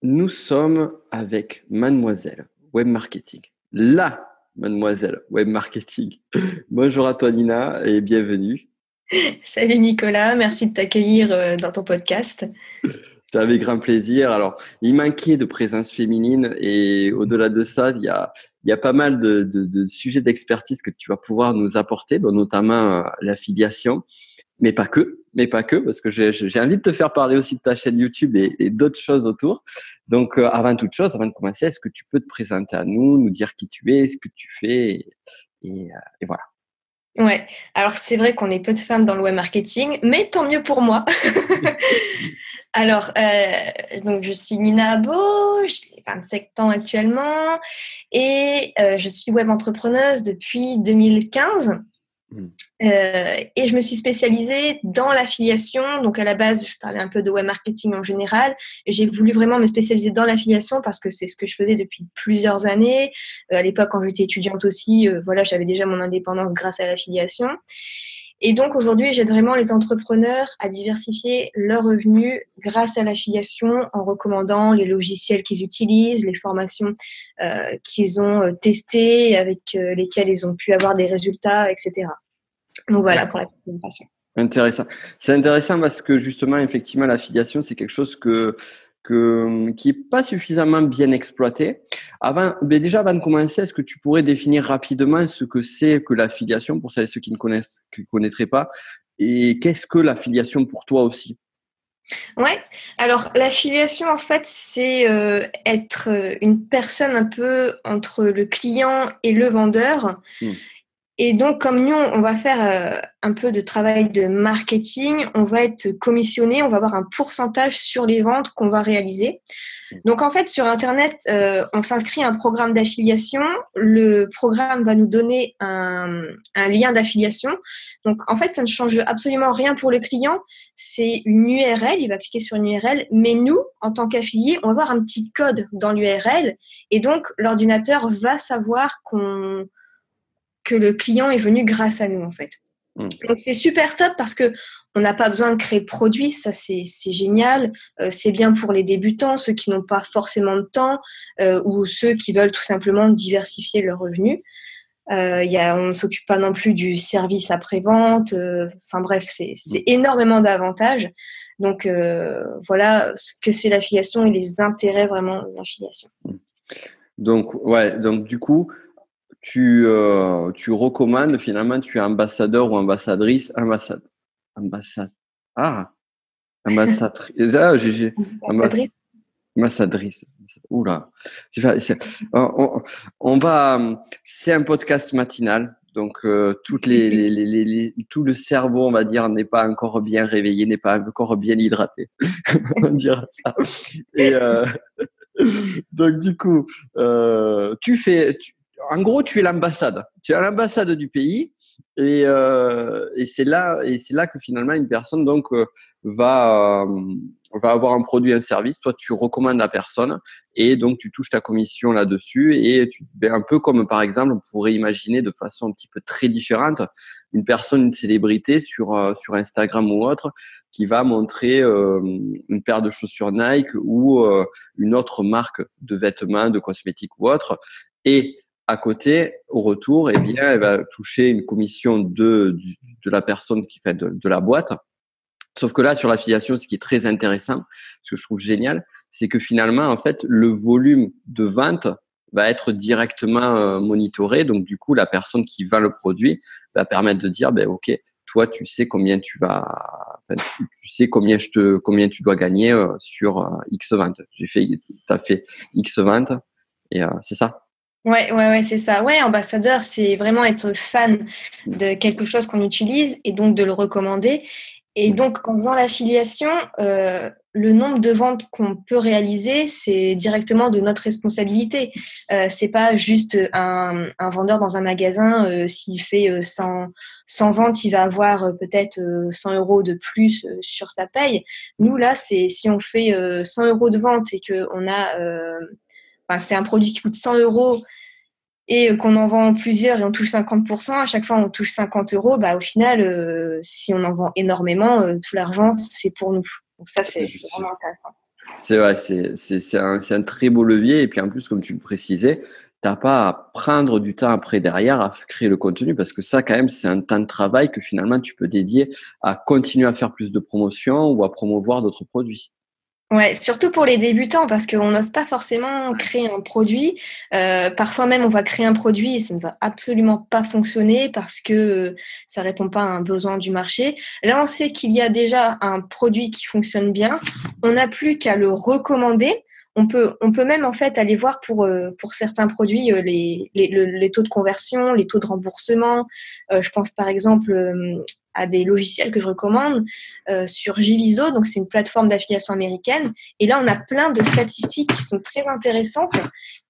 Nous sommes avec Mademoiselle Web Marketing, la Mademoiselle Web Marketing. Bonjour à toi Nina et bienvenue. Salut Nicolas, merci de t'accueillir dans ton podcast. C'est avec grand plaisir. Alors, il manquait de présence féminine et au-delà de ça, il y a pas mal de sujets d'expertise que tu vas pouvoir nous apporter, dont notamment l'affiliation, mais pas que, parce que j'ai envie de te faire parler aussi de ta chaîne YouTube et d'autres choses autour. Donc, avant toute chose, avant de commencer, est-ce que tu peux te présenter à nous dire qui tu es, ce que tu fais et voilà. Ouais, alors c'est vrai qu'on est peu de femmes dans le web marketing, mais tant mieux pour moi. Alors, donc je suis Nina Abo, j'ai 27 ans actuellement et je suis web entrepreneuse depuis 2015. Hmm. Et je me suis spécialisée dans l'affiliation. Donc, à la base, je parlais un peu de web marketing en général. Et j'ai voulu vraiment me spécialiser dans l'affiliation parce que c'est ce que je faisais depuis plusieurs années. À l'époque, quand j'étais étudiante aussi, voilà, j'avais déjà mon indépendance grâce à l'affiliation. Et donc, aujourd'hui, j'aide vraiment les entrepreneurs à diversifier leurs revenus grâce à l'affiliation en recommandant les logiciels qu'ils utilisent, les formations qu'ils ont testées, avec lesquelles ils ont pu avoir des résultats, etc. Donc voilà pour la D'accord. présentation. Intéressant. C'est intéressant parce que justement, effectivement, l'affiliation, c'est quelque chose qui est pas suffisamment bien exploité. Avant de commencer, est-ce que tu pourrais définir rapidement ce que c'est que l'affiliation pour celles et ceux qui ne connaîtraient pas, et qu'est-ce que l'affiliation pour toi aussi? Ouais, alors l'affiliation en fait c'est être une personne un peu entre le client et le vendeur. Hmm. Et donc, comme nous, on va faire un peu de travail de marketing, on va être commissionné, on va avoir un pourcentage sur les ventes qu'on va réaliser. Donc, en fait, sur Internet, on s'inscrit à un programme d'affiliation. Le programme va nous donner un lien d'affiliation. Donc, en fait, ça ne change absolument rien pour le client. C'est une URL, il va cliquer sur une URL. Mais nous, en tant qu'affiliés, on va avoir un petit code dans l'URL. Et donc, l'ordinateur va savoir que le client est venu grâce à nous, en fait. Hmm. Donc, c'est super top parce que on n'a pas besoin de créer de produit, ça c'est génial. C'est bien pour les débutants, ceux qui n'ont pas forcément de temps ou ceux qui veulent tout simplement diversifier leurs revenus. On ne s'occupe pas non plus du service après-vente. Enfin bref, Hmm. c'est énormément d'avantages. Donc voilà ce que c'est l'affiliation et les intérêts vraiment de l'affiliation. Hmm. Donc, ouais, donc du coup, tu recommandes finalement, tu es ambassadeur ou ambassadrice, ambassade. Ah, ambassadrice. Ah, Ambassadrice. ambassadrice. Oula. On va. C'est un podcast matinal, donc tout le cerveau, on va dire, n'est pas encore bien réveillé, n'est pas encore bien hydraté. On dira ça. Et donc du coup, en gros, tu es l'ambassade. Tu es l'ambassade du pays, et c'est là que finalement une personne va euh, va avoir un produit, un service. Toi, tu recommandes la personne et donc tu touches ta commission là-dessus. Et un peu comme par exemple, on pourrait imaginer de façon un petit peu très différente une personne, une célébrité sur Instagram ou autre, qui va montrer une paire de chaussures Nike ou une autre marque de vêtements, de cosmétiques ou autre. Et à côté, au retour, eh bien, elle va toucher une commission de la personne qui fait de la boîte. Sauf que là, sur l'affiliation, ce qui est très intéressant, ce que je trouve génial, c'est que finalement, en fait, le volume de vente va être directement monitoré. Donc, du coup, la personne qui vend le produit va permettre de dire, ben, OK, toi, tu sais combien tu sais combien tu dois gagner sur X ventes. T'as fait X ventes et c'est ça. Ouais, c'est ça. Ouais, ambassadeur, c'est vraiment être fan de quelque chose qu'on utilise et donc de le recommander. Et Mm. donc, en faisant l'affiliation, le nombre de ventes qu'on peut réaliser, c'est directement de notre responsabilité. C'est pas juste un vendeur dans un magasin, s'il fait 100 ventes, il va avoir peut-être 100 euros de plus sur sa paye. Nous, là, c'est si on fait 100 euros de vente et qu'on a enfin, c'est un produit qui coûte 100 euros et qu'on en vend plusieurs et on touche 50%, à chaque fois on touche 50 euros, bah, au final, si on en vend énormément, tout l'argent, c'est pour nous. Donc ça, C'est c'est juste. vraiment intéressant. C'est vrai, c'est un très beau levier. Et puis en plus, comme tu le précisais, t'as pas à prendre du temps après derrière à créer le contenu parce que ça, quand même, c'est un temps de travail que finalement tu peux dédier à continuer à faire plus de promotions ou à promouvoir d'autres produits. Ouais, surtout pour les débutants, parce qu'on n'ose pas forcément créer un produit. Parfois même, on va créer un produit et ça ne va absolument pas fonctionner parce que ça répond pas à un besoin du marché. Là, on sait qu'il y a déjà un produit qui fonctionne bien. On n'a plus qu'à le recommander. On peut même en fait aller voir pour certains produits les taux de conversion, les taux de remboursement. Je pense par exemple à des logiciels que je recommande sur Giviso, donc c'est une plateforme d'affiliation américaine. Et là, on a plein de statistiques qui sont très intéressantes.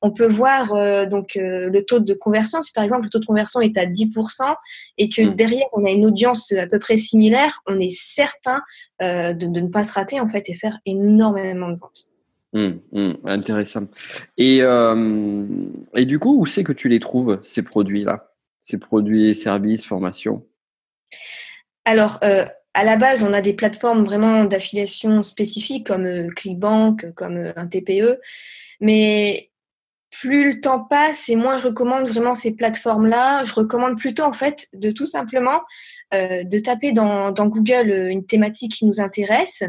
On peut voir le taux de conversion. Si par exemple le taux de conversion est à 10% et que derrière on a une audience à peu près similaire, on est certain de ne pas se rater en fait et faire énormément de ventes. Intéressant. Et du coup, où c'est que tu les trouves, ces produits-là? Ces produits, services, formations? Alors, à la base, on a des plateformes vraiment d'affiliation spécifiques comme ClickBank, comme un TPE. Mais plus le temps passe et moins je recommande vraiment ces plateformes-là. Je recommande plutôt en fait de tout simplement de taper dans Google une thématique qui nous intéresse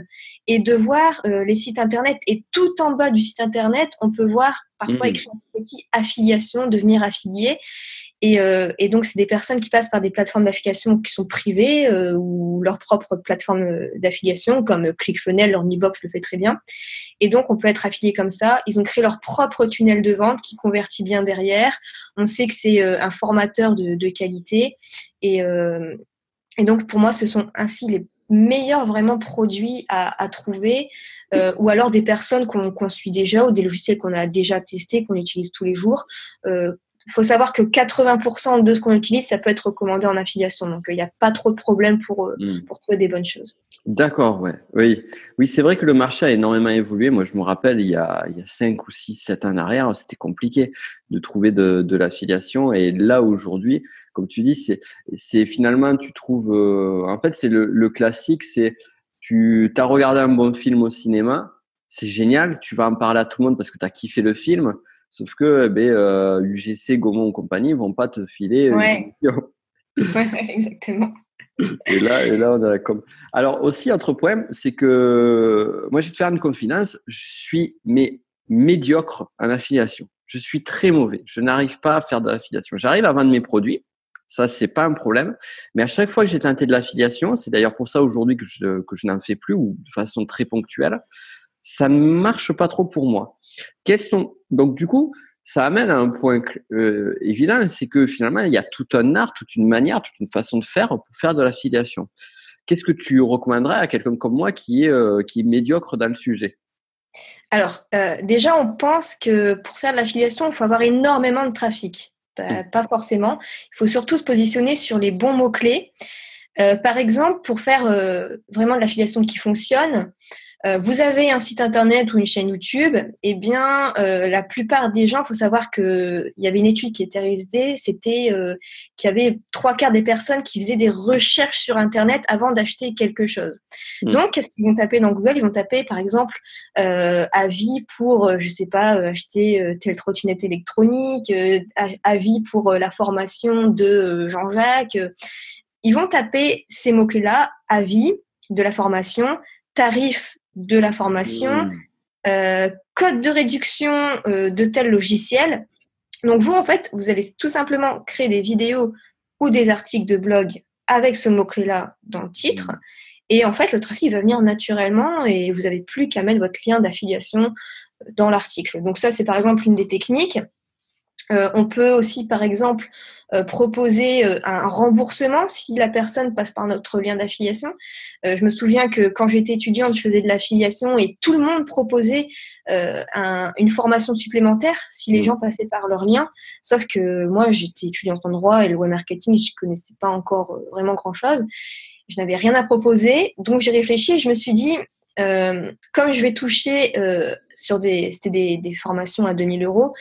et de voir les sites internet. Et tout en bas du site internet, on peut voir parfois écrit un petit affiliation, devenir affilié. Et donc, c'est des personnes qui passent par des plateformes d'affiliation qui sont privées ou leur propre plateforme d'affiliation, comme ClickFunnels, Hornibox le fait très bien. Et donc, on peut être affilié comme ça. Ils ont créé leur propre tunnel de vente qui convertit bien derrière. On sait que c'est un formateur de qualité. Et donc, pour moi, ce sont ainsi les meilleurs vraiment produits à trouver. Ou alors des personnes qu'on suit déjà ou des logiciels qu'on a déjà testés, qu'on utilise tous les jours. Il faut savoir que 80% de ce qu'on utilise, ça peut être recommandé en affiliation. Donc, il n'y a pas trop de problème pour trouver des bonnes choses. D'accord, ouais. Oui, oui, c'est vrai que le marché a énormément évolué. Moi, je me rappelle, il y a 5 ou 6, 7 ans en arrière, c'était compliqué de trouver de l'affiliation. Et là, aujourd'hui, comme tu dis, c'est finalement, tu trouves, en fait, c'est le classique, c'est tu as regardé un bon film au cinéma, c'est génial, tu vas en parler à tout le monde parce que tu as kiffé le film. Sauf que, UGC, Gaumont et compagnie vont pas te filer une Ouais, émission. ouais, exactement. Et là, on a comme. Alors aussi, autre point, c'est que moi, je vais te faire une confidence. Je suis médiocre en affiliation. Je suis très mauvais. Je n'arrive pas à faire de l'affiliation. J'arrive à vendre mes produits. Ça, c'est pas un problème. Mais à chaque fois que j'ai tenté de l'affiliation, c'est d'ailleurs pour ça aujourd'hui que je n'en fais plus ou de façon très ponctuelle, ça ne marche pas trop pour moi. Donc, du coup, ça amène à un point évident, c'est que finalement, il y a tout un art, toute une manière, toute une façon de faire pour faire de l'affiliation. Qu'est-ce que tu recommanderais à quelqu'un comme moi qui est médiocre dans le sujet? Alors, déjà, on pense que pour faire de l'affiliation, il faut avoir énormément de trafic. Pas forcément. Il faut surtout se positionner sur les bons mots-clés. Par exemple, pour faire vraiment de l'affiliation qui fonctionne, vous avez un site internet ou une chaîne YouTube, eh bien, la plupart des gens, il faut savoir qu'il y avait une étude qui était réalisée, c'était qu'il y avait 3/4 des personnes qui faisaient des recherches sur Internet avant d'acheter quelque chose. Donc, qu'est-ce qu'ils vont taper dans Google? Ils vont taper, par exemple, avis pour, je sais pas, acheter telle trottinette électronique, avis pour la formation de Jean-Jacques. Ils vont taper ces mots-clés-là, avis de la formation, tarif de la formation, code de réduction de tel logiciel. Donc vous, en fait, vous allez tout simplement créer des vidéos ou des articles de blog avec ce mot-clé-là dans le titre. Et en fait, le trafic va venir naturellement et vous n'avez plus qu'à mettre votre lien d'affiliation dans l'article. Donc ça, c'est par exemple une des techniques. On peut aussi, par exemple, proposer un remboursement si la personne passe par notre lien d'affiliation. Je me souviens que quand j'étais étudiante, je faisais de l'affiliation et tout le monde proposait une formation supplémentaire si les gens passaient par leur lien. Sauf que moi, j'étais étudiante en droit et le web marketing, je ne connaissais pas encore vraiment grand-chose. Je n'avais rien à proposer. Donc, j'ai réfléchi et je me suis dit, comme je vais toucher c'était des formations à 2 000 €,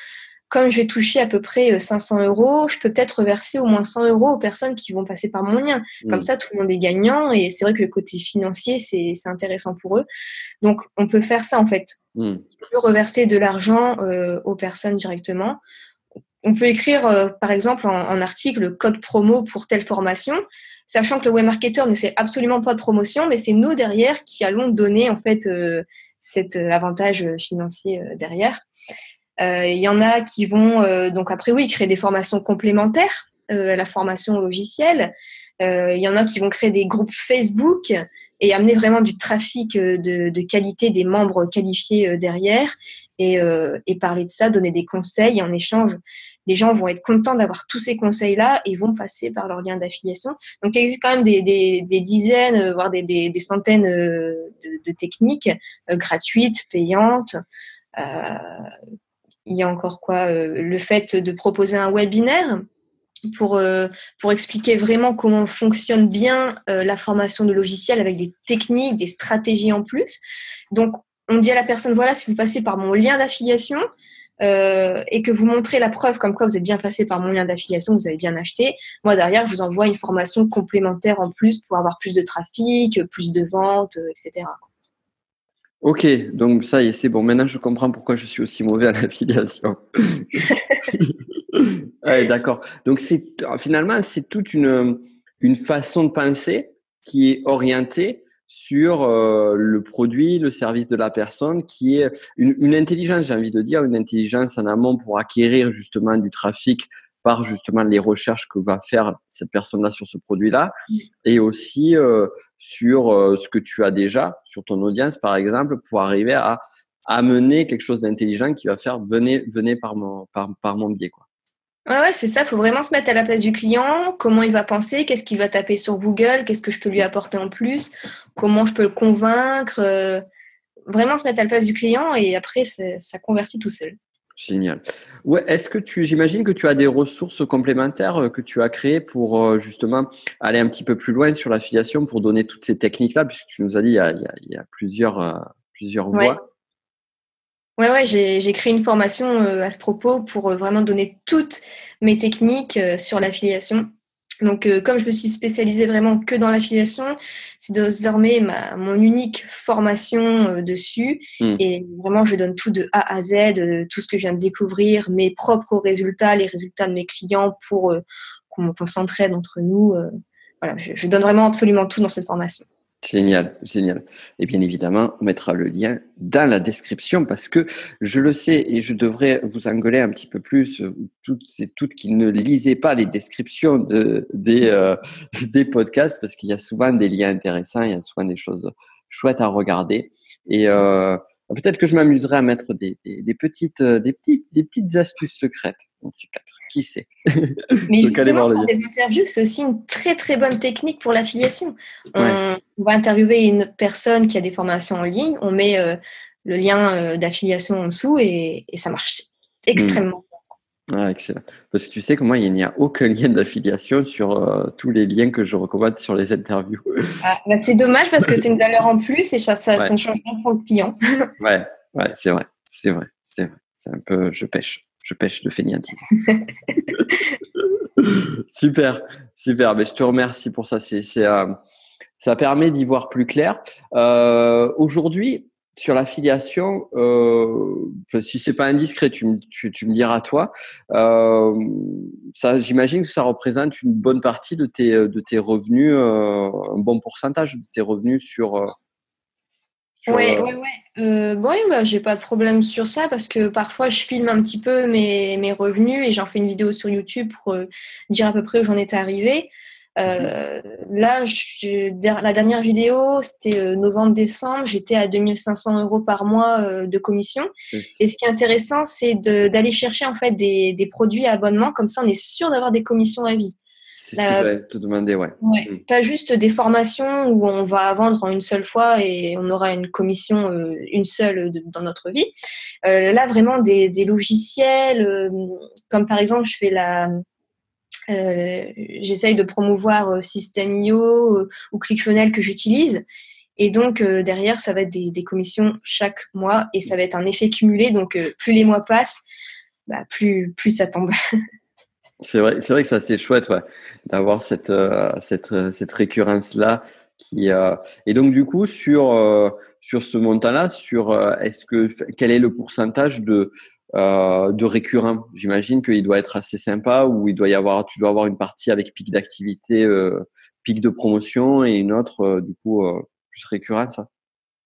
comme je vais toucher à peu près 500 €, je peux peut-être reverser au moins 100 € aux personnes qui vont passer par mon lien. Comme ça, tout le monde est gagnant et c'est vrai que le côté financier, c'est intéressant pour eux. Donc, on peut faire ça en fait. On peut reverser de l'argent aux personnes directement. On peut écrire, par exemple, en article, code promo pour telle formation, sachant que le web marketeur ne fait absolument pas de promotion, mais c'est nous derrière qui allons donner en fait cet avantage financier derrière. Il y en a qui vont donc après créer des formations complémentaires à la formation au logiciel. Il y en a qui vont créer des groupes Facebook et amener vraiment du trafic de qualité, des membres qualifiés derrière et parler de ça, donner des conseils et en échange, les gens vont être contents d'avoir tous ces conseils-là et vont passer par leur lien d'affiliation. Donc, il existe quand même des dizaines, voire des centaines de techniques gratuites, payantes. Il y a encore le fait de proposer un webinaire pour expliquer vraiment comment fonctionne bien la formation de logiciel avec des techniques, des stratégies en plus. Donc, on dit à la personne, voilà, si vous passez par mon lien d'affiliation et que vous montrez la preuve comme quoi vous êtes bien passé par mon lien d'affiliation, vous avez bien acheté, moi, derrière, je vous envoie une formation complémentaire en plus pour avoir plus de trafic, plus de ventes, etc. Ok, donc ça y est, c'est bon. Maintenant, je comprends pourquoi je suis aussi mauvais à l'affiliation. Ouais, d'accord. Donc, finalement, c'est toute une façon de penser qui est orientée sur le produit, le service de la personne, qui est une intelligence, j'ai envie de dire, une intelligence en amont pour acquérir justement du trafic par justement les recherches que va faire cette personne-là sur ce produit-là, et aussi sur ce que tu as déjà sur ton audience, par exemple, pour arriver à amener quelque chose d'intelligent qui va faire venez par mon biais, quoi. Ouais, c'est ça. Il faut vraiment se mettre à la place du client. Comment il va penser? Qu'est-ce qu'il va taper sur Google? Qu'est-ce que je peux lui apporter en plus? Comment je peux le convaincre? Vraiment se mettre à la place du client et après, ça convertit tout seul. Génial. Ouais, j'imagine que tu as des ressources complémentaires que tu as créées pour justement aller un petit peu plus loin sur l'affiliation pour donner toutes ces techniques-là, puisque tu nous as dit il y a plusieurs Ouais. voies. Ouais, j'ai créé une formation à ce propos pour vraiment donner toutes mes techniques sur l'affiliation. Donc, comme je me suis spécialisée vraiment que dans l'affiliation, c'est désormais mon unique formation dessus. Et vraiment, je donne tout de A à Z, tout ce que je viens de découvrir, mes propres résultats, les résultats de mes clients pour qu'on s'entraide entre nous. Voilà, je donne vraiment absolument tout dans cette formation. Génial, génial. Et bien évidemment, on mettra le lien dans la description parce que je le sais et je devrais vous engueuler un petit peu plus, toutes qui ne lisaient pas les descriptions des podcasts parce qu'il y a souvent des liens intéressants, il y a souvent des choses chouettes à regarder. Et peut-être que je m'amuserai à mettre des petites astuces secrètes dans ces quatre. Qui sait? Mais Donc, allez justement, voir le pour lien. les interviews, c'est aussi une très très bonne technique pour l'affiliation. Ouais. On va interviewer une autre personne qui a des formations en ligne, on met le lien d'affiliation en dessous et ça marche extrêmement bien. Ah, excellent. Parce que tu sais que moi, il n'y a aucun lien d'affiliation sur tous les liens que je recommande sur les interviews. Ah, bah c'est dommage parce que c'est une valeur en plus et ça Ouais, ne change rien pour le client. ouais, c'est vrai. C'est un peu, je pêche de fainéantise. Super, super. Mais je te remercie pour ça. Ça permet d'y voir plus clair. Aujourd'hui, sur l'affiliation, si c'est pas indiscret, tu me diras toi. J'imagine que ça représente une bonne partie de tes revenus, un bon pourcentage de tes revenus sur. Ouais. Bon, ouais, j'ai pas de problème sur ça parce que parfois je filme un petit peu mes revenus et j'en fais une vidéo sur YouTube pour dire à peu près où j'en étais arrivée. Là, la dernière vidéo, c'était novembre-décembre, j'étais à 2500 € par mois de commission. Et ce qui est intéressant, c'est d'aller chercher en fait des produits à abonnement, comme ça on est sûr d'avoir des commissions à vie. C'est ce que j'allais te demander, ouais. Pas juste des formations où on va vendre en une seule fois et on aura une commission une seule dans notre vie. Là, vraiment des logiciels, comme par exemple, j'essaye de promouvoir System.io ou ClickFunnels que j'utilise. Et donc, derrière, ça va être des commissions chaque mois et ça va être un effet cumulé. Donc, plus les mois passent, plus ça tombe. C'est vrai que ça c'est chouette, ouais, d'avoir cette récurrence-là et donc du coup sur ce montant-là, quel est le pourcentage de récurrents? J'imagine qu'il doit être assez sympa ou tu dois avoir une partie avec pic d'activité, pic de promotion et une autre du coup plus récurrente, ça.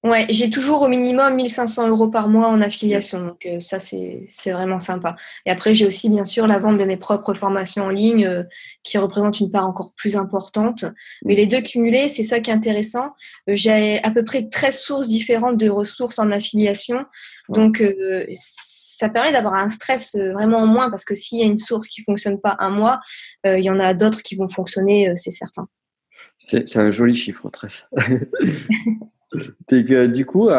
Ouais, j'ai toujours au minimum 1 500 € par mois en affiliation, donc ça c'est vraiment sympa. Et après j'ai aussi bien sûr la vente de mes propres formations en ligne qui représente une part encore plus importante. Mais les deux cumulés, c'est ça qui est intéressant. J'ai à peu près 13 sources différentes de ressources en affiliation, donc ça permet d'avoir un stress vraiment en moins parce que s'il y a une source qui fonctionne pas un mois, il y en a d'autres qui vont fonctionner, c'est certain. C'est un joli chiffre, 13. C'est que du coup,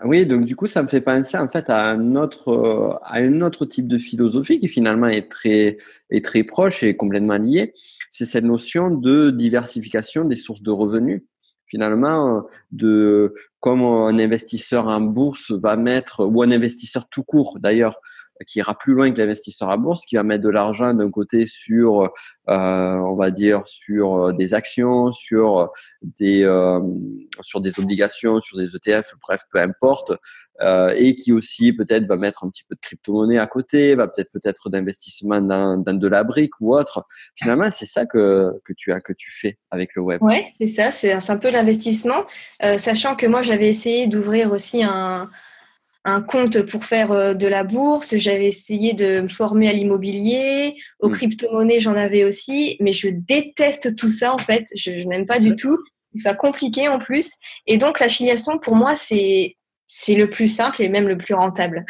oui, donc du coup, ça me fait penser en fait à un autre type de philosophie qui finalement est très proche et complètement liée. C'est cette notion de diversification des sources de revenus. Finalement, comme un investisseur en bourse va mettre, ou un investisseur tout court d'ailleurs, qui ira plus loin que l'investisseur à bourse, qui va mettre de l'argent d'un côté on va dire, sur des actions, sur des obligations, sur des ETF, bref, peu importe, et qui aussi peut-être va mettre un petit peu de crypto-monnaie à côté, va peut-être d'investissement dans de la brique ou autre. Finalement, c'est ça que tu fais avec le web. Ouais, c'est ça, c'est un peu l'investissement, sachant que moi j'avais essayé d'ouvrir aussi un compte pour faire de la bourse, j'avais essayé de me former à l'immobilier, aux crypto-monnaies j'en avais aussi, mais je déteste tout ça en fait, je n'aime pas du tout, je trouve ça compliqué en plus, et donc l'affiliation pour moi c'est le plus simple et même le plus rentable.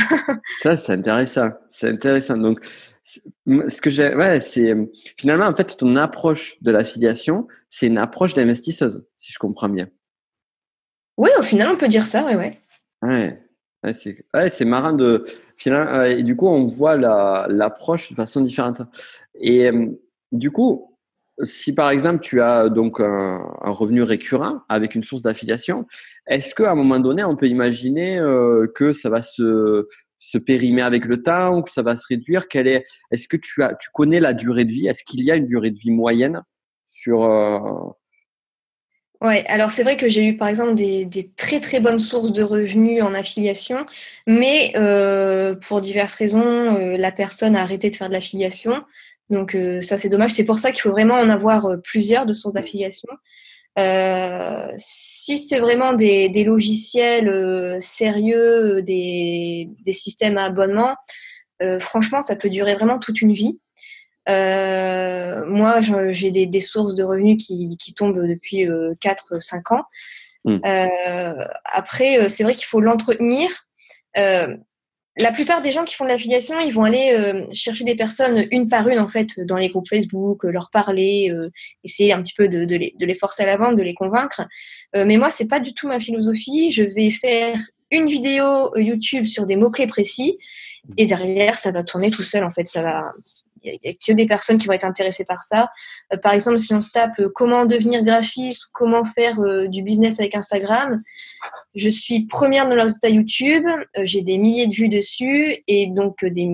Ça, c'est intéressant. C'est intéressant. Donc, ce que j'ai, ouais, c'est finalement en fait ton approche de l'affiliation, c'est une approche d'investisseuse, si je comprends bien. Oui, au final on peut dire ça, ouais, ouais. Ouais, c'est marrant finalement et du coup on voit l'approche de façon différente. Et du coup, si par exemple tu as donc un revenu récurrent avec une source d'affiliation, est-ce qu'à un moment donné on peut imaginer que ça va se périmer avec le temps ou que ça va se réduire? Est-ce que tu connais la durée de vie? Est-ce qu'il y a une durée de vie moyenne sur Ouais, alors c'est vrai que j'ai eu par exemple des très très bonnes sources de revenus en affiliation, mais pour diverses raisons, la personne a arrêté de faire de l'affiliation. Donc ça c'est dommage. C'est pour ça qu'il faut vraiment en avoir plusieurs de sources d'affiliation. Si c'est vraiment des logiciels sérieux, des systèmes à abonnement, franchement ça peut durer vraiment toute une vie. Moi, j'ai des sources de revenus qui tombent depuis 4-5 ans. Hmm. Après, c'est vrai qu'il faut l'entretenir. La plupart des gens qui font de l'affiliation, ils vont aller chercher des personnes une par une en fait dans les groupes Facebook, leur parler, essayer un petit peu de les forcer à la vente, de les convaincre. Mais moi, c'est pas du tout ma philosophie. Je vais faire une vidéo YouTube sur des mots-clés précis et derrière, ça va tourner tout seul en fait. Il n'y a que des personnes qui vont être intéressées par ça. Par exemple, si on se tape comment devenir graphiste, comment faire du business avec Instagram, je suis première dans leurs résultats YouTube, j'ai des milliers de vues dessus et donc des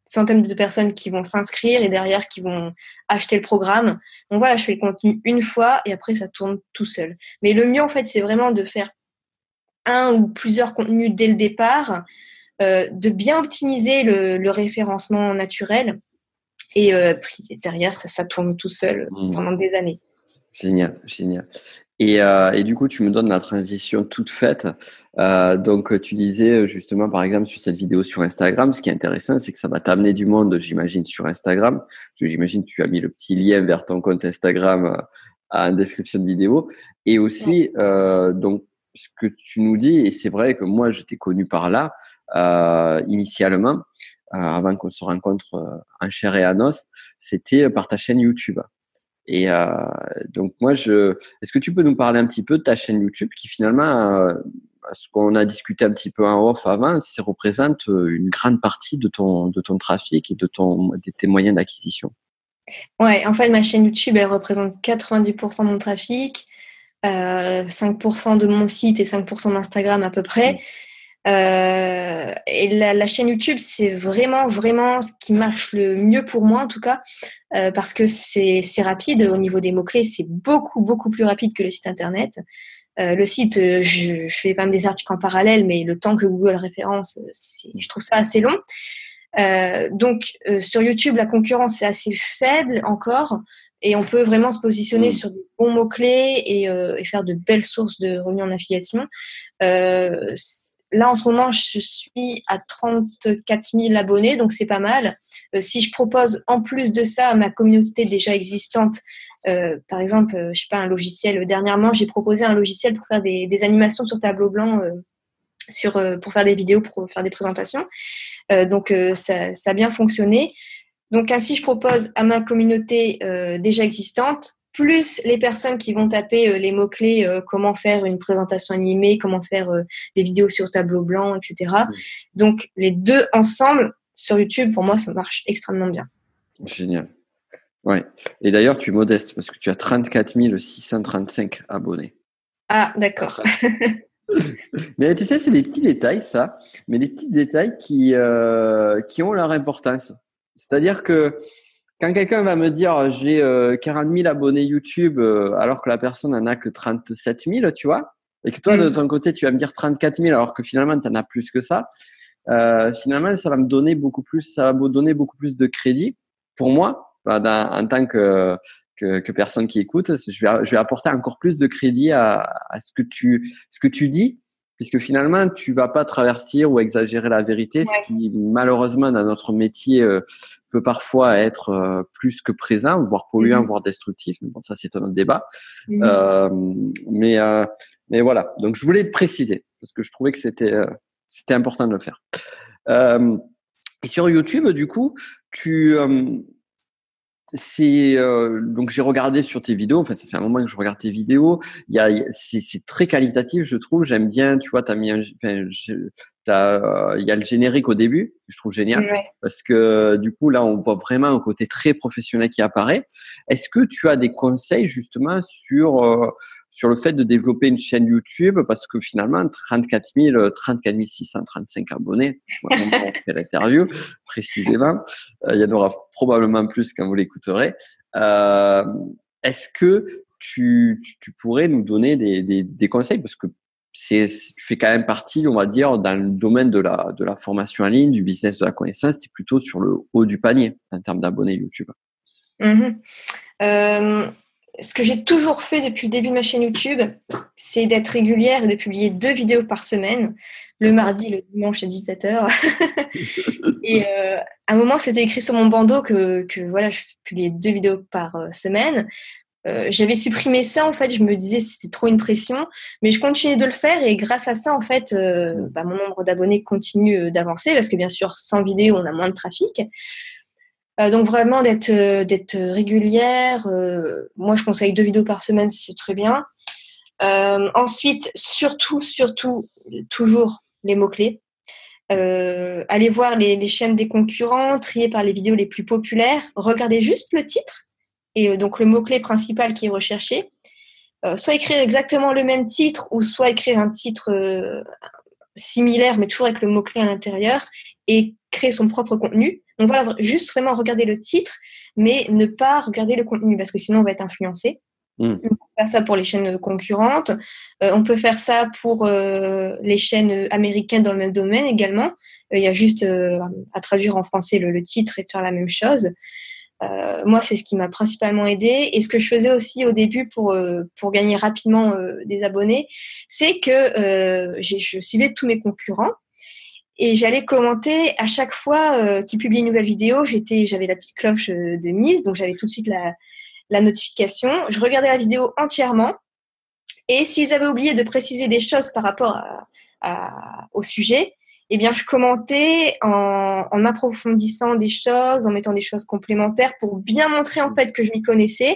centaines de personnes qui vont s'inscrire et derrière qui vont acheter le programme. Donc voilà, je fais le contenu une fois et après ça tourne tout seul. Mais le mieux en fait, c'est vraiment de faire un ou plusieurs contenus dès le départ, de bien optimiser le référencement naturel. Et derrière, ça tourne tout seul pendant des années. Génial, génial. Et du coup, tu me donnes la transition toute faite. Donc, tu disais justement, par exemple, sur cette vidéo sur Instagram, ce qui est intéressant, c'est que ça va t'amener du monde, j'imagine, sur Instagram. J'imagine que tu as mis le petit lien vers ton compte Instagram en description de vidéo. Et aussi, donc, ce que tu nous dis, et c'est vrai que moi, je t'ai connu par là, initialement, avant qu'on se rencontre en chair et en os, c'était par ta chaîne YouTube. Et donc moi, est-ce que tu peux nous parler un petit peu de ta chaîne YouTube qui finalement, ce qu'on a discuté un petit peu en off avant, ça représente une grande partie de ton trafic et de tes moyens d'acquisition. Ouais, en fait, ma chaîne YouTube, elle représente 90% de mon trafic, 5% de mon site et 5% d'Instagram à peu près. Et la chaîne YouTube, c'est vraiment, vraiment ce qui marche le mieux pour moi, en tout cas, parce que c'est rapide. Au niveau des mots-clés, c'est beaucoup, beaucoup plus rapide que le site Internet. Le site, je fais quand même des articles en parallèle, mais le temps que Google référence, je trouve ça assez long. Donc, sur YouTube, la concurrence est assez faible encore. Et on peut vraiment se positionner sur des bons mots-clés et faire de belles sources de revenus en affiliation. Là, en ce moment, je suis à 34 000 abonnés, donc c'est pas mal. Si je propose en plus de ça à ma communauté déjà existante, par exemple, je sais pas, un logiciel. Dernièrement, j'ai proposé un logiciel pour faire des animations sur tableau blanc, pour faire des vidéos, pour faire des présentations. Donc, ça a bien fonctionné. Donc, ainsi, je propose à ma communauté déjà existante, plus les personnes qui vont taper les mots-clés, comment faire une présentation animée, comment faire des vidéos sur tableau blanc, etc. Donc, les deux ensemble, sur YouTube, pour moi, ça marche extrêmement bien. Génial. Ouais. Et d'ailleurs, tu es modeste parce que tu as 34 635 abonnés. Ah, d'accord. Mais tu sais, c'est des petits détails, ça, mais des petits détails qui ont leur importance. C'est-à-dire que quand quelqu'un va me dire j'ai 40 000 abonnés YouTube alors que la personne n'en a que 37 000, tu vois, et que toi, de ton côté, tu vas me dire 34 000 alors que finalement, tu en as plus que ça, finalement, ça va me donner beaucoup plus, ça va me donner beaucoup plus de crédit pour moi, en tant que personne qui écoute. Je vais apporter encore plus de crédit à ce que tu dis, puisque finalement, tu vas pas traverser ou exagérer la vérité, ce qui, malheureusement, dans notre métier, peut parfois être plus que présent, voire polluant, voire destructif. Mais bon, ça, c'est un autre débat. Mais voilà. Donc, je voulais te préciser, parce que je trouvais que c'était important de le faire. Et sur YouTube, du coup, donc j'ai regardé sur tes vidéos. Enfin, ça fait un moment que je regarde tes vidéos. C'est très qualitatif, je trouve. J'aime bien. Tu vois, il y a le générique au début, que je trouve génial, parce que du coup là, on voit vraiment un côté très professionnel qui apparaît. Est-ce que tu as des conseils justement sur le fait de développer une chaîne YouTube, parce que finalement 34 635 abonnés, on fait l'interview précisément, il y en aura probablement plus quand vous l'écouterez. Est-ce que tu pourrais nous donner des conseils, parce que tu fais quand même partie, on va dire, dans le domaine de la formation en ligne, du business de la connaissance, tu es plutôt sur le haut du panier en termes d'abonnés YouTube. Ce que j'ai toujours fait depuis le début de ma chaîne YouTube, c'est d'être régulière et de publier 2 vidéos par semaine, le mardi et le dimanche à 17h. Et à un moment, c'était écrit sur mon bandeau que voilà, je publiais 2 vidéos par semaine. J'avais supprimé ça, en fait, je me disais c'était trop une pression, mais je continuais de le faire et grâce à ça, en fait, mon nombre d'abonnés continue d'avancer parce que bien sûr, sans vidéo, on a moins de trafic. Donc vraiment d'être régulière. Moi, je conseille 2 vidéos par semaine, c'est très bien. Ensuite, surtout, toujours les mots-clés. Allez voir les chaînes des concurrents, trier par les vidéos les plus populaires, regardez juste le titre et donc le mot-clé principal qui est recherché. Soit écrire exactement le même titre ou soit écrire un titre similaire mais toujours avec le mot-clé à l'intérieur et créer son propre contenu. Donc voilà, juste vraiment regarder le titre mais ne pas regarder le contenu parce que sinon on va être influencé. On peut faire ça pour les chaînes concurrentes. On peut faire ça pour les chaînes américaines dans le même domaine également. Il y a juste à traduire en français le titre et faire la même chose. Moi, c'est ce qui m'a principalement aidé. Et ce que je faisais aussi au début pour gagner rapidement des abonnés, c'est que je suivais tous mes concurrents et j'allais commenter à chaque fois qu'ils publiaient une nouvelle vidéo. J'avais la petite cloche de mise, donc j'avais tout de suite la notification. Je regardais la vidéo entièrement et s'ils avaient oublié de préciser des choses par rapport au sujet, eh bien, je commentais en approfondissant des choses, en mettant des choses complémentaires pour bien montrer en fait que je m'y connaissais.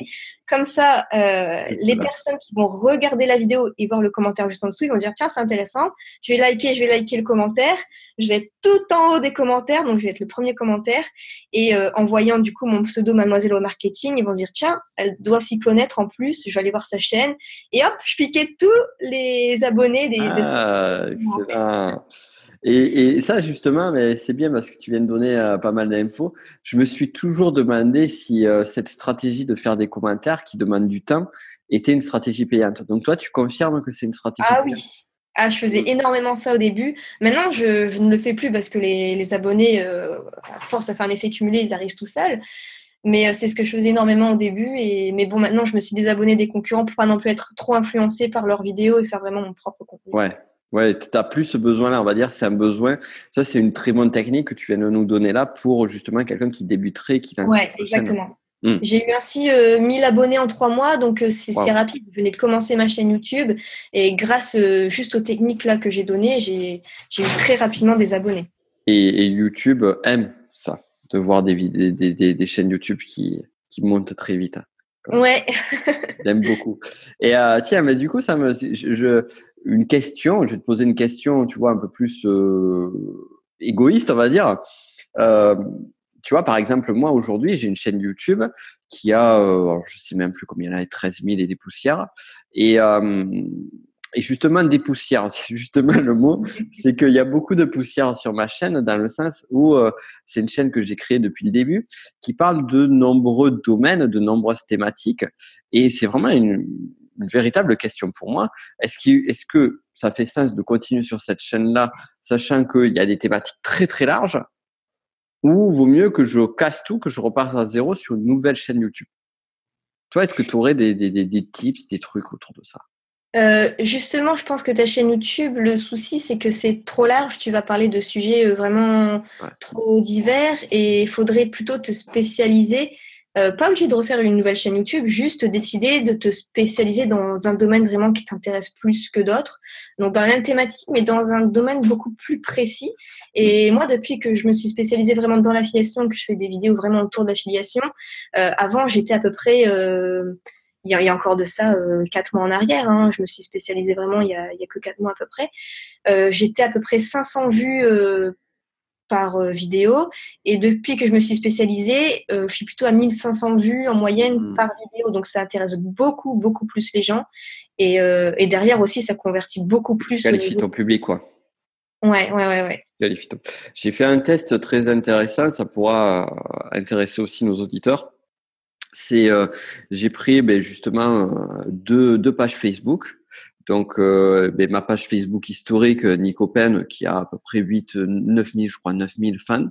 Comme ça, les personnes qui vont regarder la vidéo et voir le commentaire juste en dessous, ils vont dire tiens, c'est intéressant, je vais liker le commentaire, je vais être tout en haut des commentaires, donc je vais être le premier commentaire. Et en voyant du coup mon pseudo Mademoiselle au marketing, ils vont dire tiens, elle doit s'y connaître en plus, je vais aller voir sa chaîne. Et hop, je piquais tous les abonnés de excellent. Et ça, justement, mais c'est bien parce que tu viens de donner pas mal d'infos. Je me suis toujours demandé si cette stratégie de faire des commentaires qui demandent du temps était une stratégie payante. Donc, toi, tu confirmes que c'est une stratégie Ah payante? oui. Ah, je faisais énormément ça au début. Maintenant, je ne le fais plus parce que les abonnés, à force, ça fait un effet cumulé, ils arrivent tout seuls. Mais c'est ce que je faisais énormément au début. Mais bon, maintenant, je me suis désabonnée des concurrents pour pas non plus être trop influencée par leurs vidéos et faire vraiment mon propre contenu. Ouais. Ouais, tu n'as plus ce besoin-là, on va dire, c'est un besoin. Ça, c'est une très bonne technique que tu viens de nous donner là pour justement quelqu'un qui débuterait, qui lance Ouais, sa chaîne. exactement. Hmm. J'ai eu ainsi 1000 abonnés en 3 mois, donc c'est Waouh. rapide. Je venais de commencer ma chaîne YouTube et grâce juste aux techniques là que j'ai données, j'ai eu très rapidement des abonnés. Et YouTube aime ça, de voir des chaînes YouTube qui montent très vite, hein, comme ça. Ouais. Il aime beaucoup. Et tiens, mais du coup, une question, je vais te poser une question, tu vois, un peu plus égoïste, on va dire. Euh, Tu vois, par exemple, moi, aujourd'hui, j'ai une chaîne YouTube qui a, alors, je sais même plus combien elle a, 13 000 et des poussières. Et, euh, et justement, des poussières, c'est justement le mot, c'est qu'il y a beaucoup de poussières sur ma chaîne, dans le sens où c'est une chaîne que j'ai créée depuis le début, qui parle de nombreux domaines, de nombreuses thématiques. Et c'est vraiment une véritable question pour moi. Est-ce que ça fait sens de continuer sur cette chaîne-là, sachant qu'il y a des thématiques très, très larges, ou vaut mieux que je casse tout, que je reparte à zéro sur une nouvelle chaîne YouTube? Toi, est-ce que tu aurais des tips, des trucs autour de ça? Justement, je pense que ta chaîne YouTube, le souci, c'est que c'est trop large. Tu vas parler de sujets vraiment Ouais. trop divers et il faudrait plutôt te spécialiser. Pas obligé de refaire une nouvelle chaîne YouTube, juste décider de te spécialiser dans un domaine vraiment qui t'intéresse plus que d'autres. Donc, dans la même thématique, mais dans un domaine beaucoup plus précis. Et moi, depuis que je me suis spécialisée vraiment dans l'affiliation, que je fais des vidéos vraiment autour de l'affiliation, avant, j'étais à peu près il y a encore de ça 4 mois en arrière. Hein, je me suis spécialisée vraiment il y a que 4 mois à peu près. J'étais à peu près 500 vues par vidéo. Et depuis que je me suis spécialisée, je suis plutôt à 1500 vues en moyenne par vidéo. Donc, ça intéresse beaucoup, beaucoup plus les gens. Et derrière aussi, ça convertit beaucoup Tu plus. qualifies ton public, quoi. Ouais. J'ai fait un test très intéressant, ça pourra intéresser aussi nos auditeurs. C'est j'ai pris justement deux pages Facebook. Donc ma page Facebook historique, Nico Pen, qui a à peu près 9 000, je crois 9 000 fans,